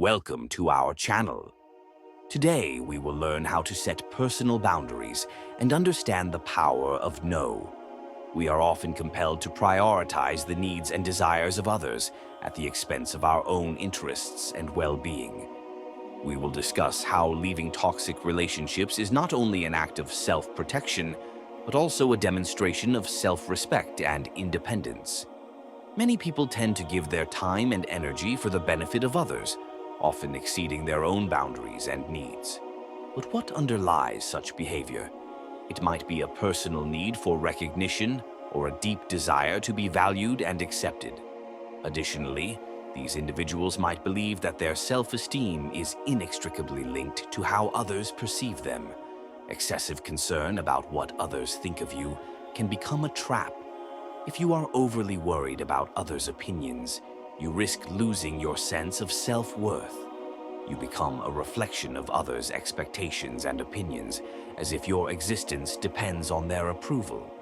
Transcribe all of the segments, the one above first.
Welcome to our channel. Today, we will learn how to set personal boundaries and understand the power of no. We are often compelled to prioritize the needs and desires of others at the expense of our own interests and well-being. We will discuss how leaving toxic relationships is not only an act of self-protection, but also a demonstration of self-respect and independence. Many people tend to give their time and energy for the benefit of others, often exceeding their own boundaries and needs. But what underlies such behavior? It might be a personal need for recognition or a deep desire to be valued and accepted. Additionally, these individuals might believe that their self-esteem is inextricably linked to how others perceive them. Excessive concern about what others think of you can become a trap. If you are overly worried about others' opinions, you risk losing your sense of self-worth. You become a reflection of others' expectations and opinions, as if your existence depends on their approval.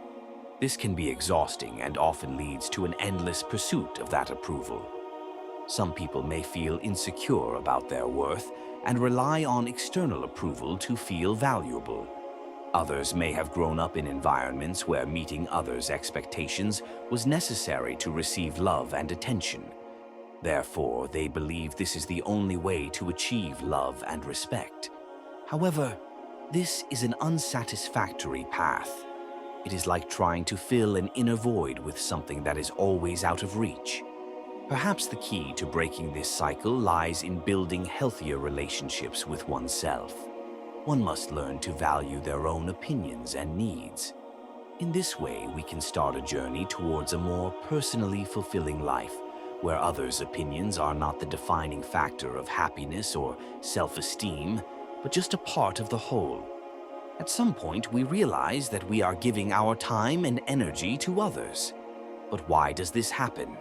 This can be exhausting and often leads to an endless pursuit of that approval. Some people may feel insecure about their worth and rely on external approval to feel valuable. Others may have grown up in environments where meeting others' expectations was necessary to receive love and attention. Therefore, they believe this is the only way to achieve love and respect. However, this is an unsatisfactory path. It is like trying to fill an inner void with something that is always out of reach. Perhaps the key to breaking this cycle lies in building healthier relationships with oneself. One must learn to value their own opinions and needs. In this way, we can start a journey towards a more personally fulfilling life, where others' opinions are not the defining factor of happiness or self-esteem, but just a part of the whole. At some point, we realize that we are giving our time and energy to others. But why does this happen?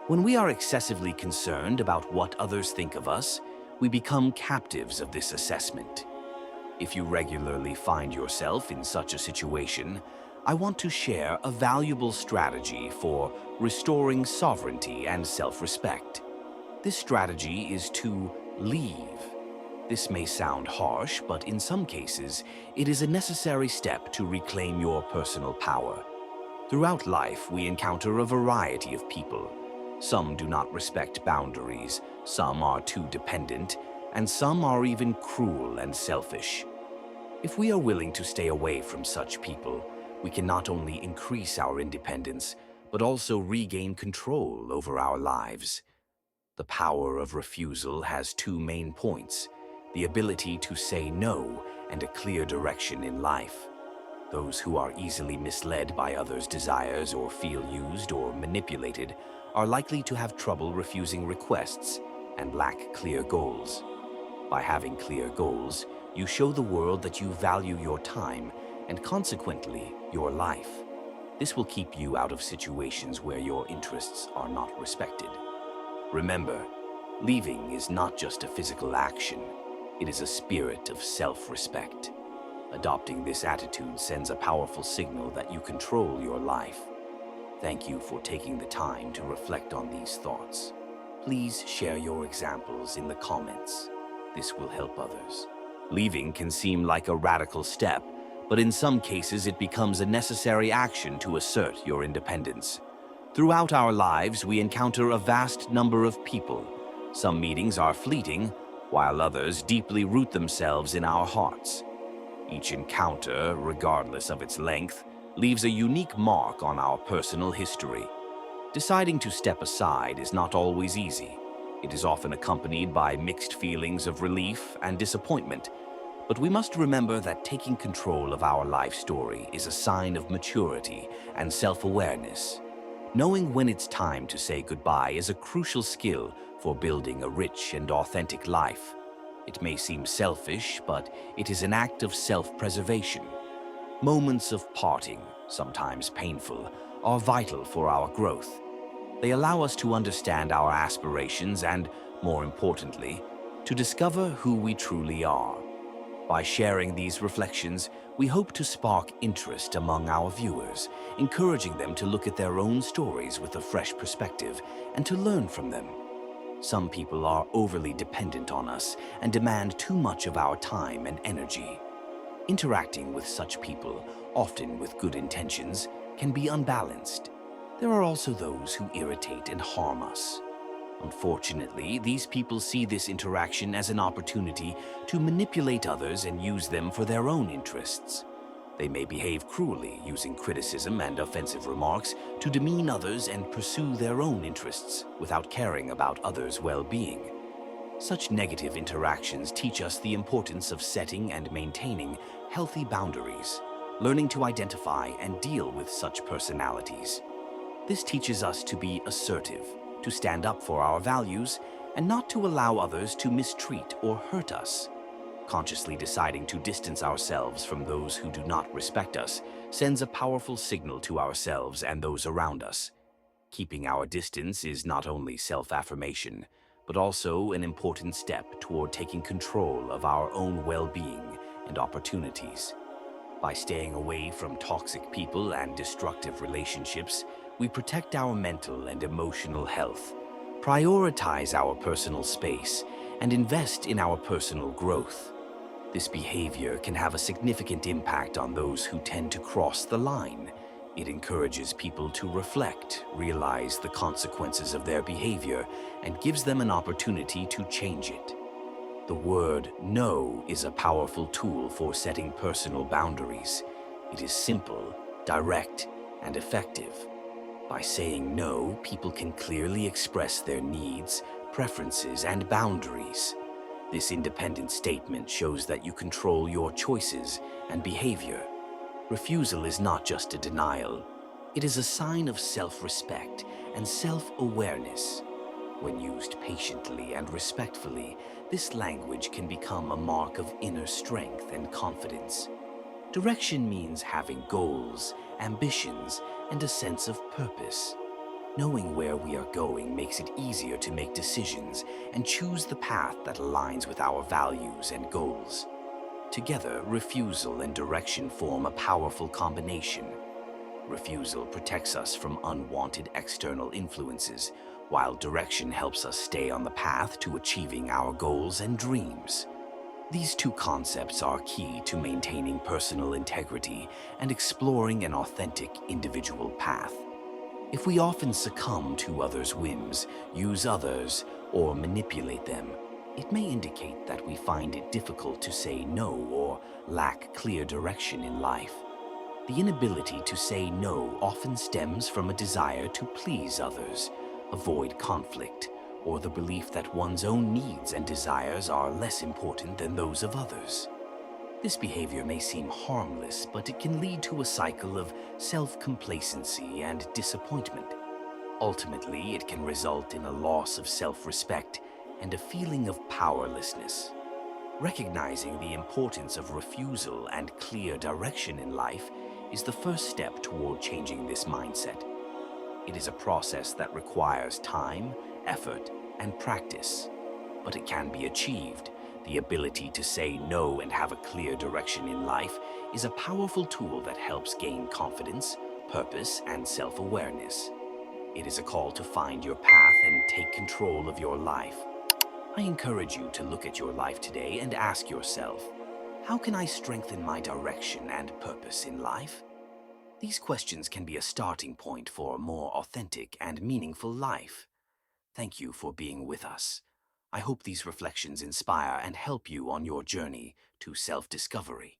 When we are excessively concerned about what others think of us, we become captives of this assessment. If you regularly find yourself in such a situation, I want to share a valuable strategy for restoring sovereignty and self-respect. This strategy is to leave. This may sound harsh, but in some cases, it is a necessary step to reclaim your personal power. Throughout life, we encounter a variety of people. Some do not respect boundaries, some are too dependent, and some are even cruel and selfish. If we are willing to stay away from such people, we can not only increase our independence, but also regain control over our lives. The power of refusal has two main points: the ability to say no and a clear direction in life. Those who are easily misled by others' desires or feel used or manipulated are likely to have trouble refusing requests and lack clear goals. By having clear goals, you show the world that you value your time and consequently your life. This will keep you out of situations where your interests are not respected. Remember, leaving is not just a physical action. It is a spirit of self-respect. Adopting this attitude sends a powerful signal that you control your life. Thank you for taking the time to reflect on these thoughts. Please share your examples in the comments. This will help others. Leaving can seem like a radical step, but in some cases it becomes a necessary action to assert your independence. Throughout our lives, we encounter a vast number of people. Some meetings are fleeting, while others deeply root themselves in our hearts. Each encounter, regardless of its length, leaves a unique mark on our personal history. Deciding to step aside is not always easy. It is often accompanied by mixed feelings of relief and disappointment. But we must remember that taking control of our life story is a sign of maturity and self-awareness. Knowing when it's time to say goodbye is a crucial skill for building a rich and authentic life. It may seem selfish, but it is an act of self-preservation. Moments of parting, sometimes painful, are vital for our growth. They allow us to understand our aspirations and, more importantly, to discover who we truly are. By sharing these reflections, we hope to spark interest among our viewers, encouraging them to look at their own stories with a fresh perspective and to learn from them. Some people are overly dependent on us and demand too much of our time and energy. Interacting with such people, often with good intentions, can be unbalanced. There are also those who irritate and harm us. Unfortunately, these people see this interaction as an opportunity to manipulate others and use them for their own interests. They may behave cruelly, using criticism and offensive remarks to demean others and pursue their own interests without caring about others' well-being. Such negative interactions teach us the importance of setting and maintaining healthy boundaries, learning to identify and deal with such personalities. This teaches us to be assertive, to stand up for our values, and not to allow others to mistreat or hurt us. Consciously deciding to distance ourselves from those who do not respect us sends a powerful signal to ourselves and those around us. Keeping our distance is not only self-affirmation, but also an important step toward taking control of our own well-being and opportunities. By staying away from toxic people and destructive relationships, we protect our mental and emotional health, prioritize our personal space, and invest in our personal growth. This behavior can have a significant impact on those who tend to cross the line. It encourages people to reflect, realize the consequences of their behavior, and gives them an opportunity to change it. The word no is a powerful tool for setting personal boundaries. It is simple, direct, and effective. By saying no, people can clearly express their needs, preferences, and boundaries. This independent statement shows that you control your choices and behavior. Refusal is not just a denial. It is a sign of self-respect and self-awareness. When used patiently and respectfully, this language can become a mark of inner strength and confidence. Direction means having goals, ambitions, and a sense of purpose. Knowing where we are going makes it easier to make decisions and choose the path that aligns with our values and goals. Together, refusal and direction form a powerful combination. Refusal protects us from unwanted external influences, while direction helps us stay on the path to achieving our goals and dreams. These two concepts are key to maintaining personal integrity and exploring an authentic individual path. If we often succumb to others' whims, use others, or manipulate them, it may indicate that we find it difficult to say no or lack clear direction in life. The inability to say no often stems from a desire to please others, avoid conflict, or the belief that one's own needs and desires are less important than those of others. This behavior may seem harmless, but it can lead to a cycle of self-complacency and disappointment. Ultimately, it can result in a loss of self-respect and a feeling of powerlessness. Recognizing the importance of refusal and clear direction in life is the first step toward changing this mindset. It is a process that requires time, effort, and practice, but it can be achieved. The ability to say no and have a clear direction in life is a powerful tool that helps gain confidence, purpose, and self-awareness. It is a call to find your path and take control of your life. I encourage you to look at your life today and ask yourself, how can I strengthen my direction and purpose in life? These questions can be a starting point for a more authentic and meaningful life. Thank you for being with us. I hope these reflections inspire and help you on your journey to self-discovery.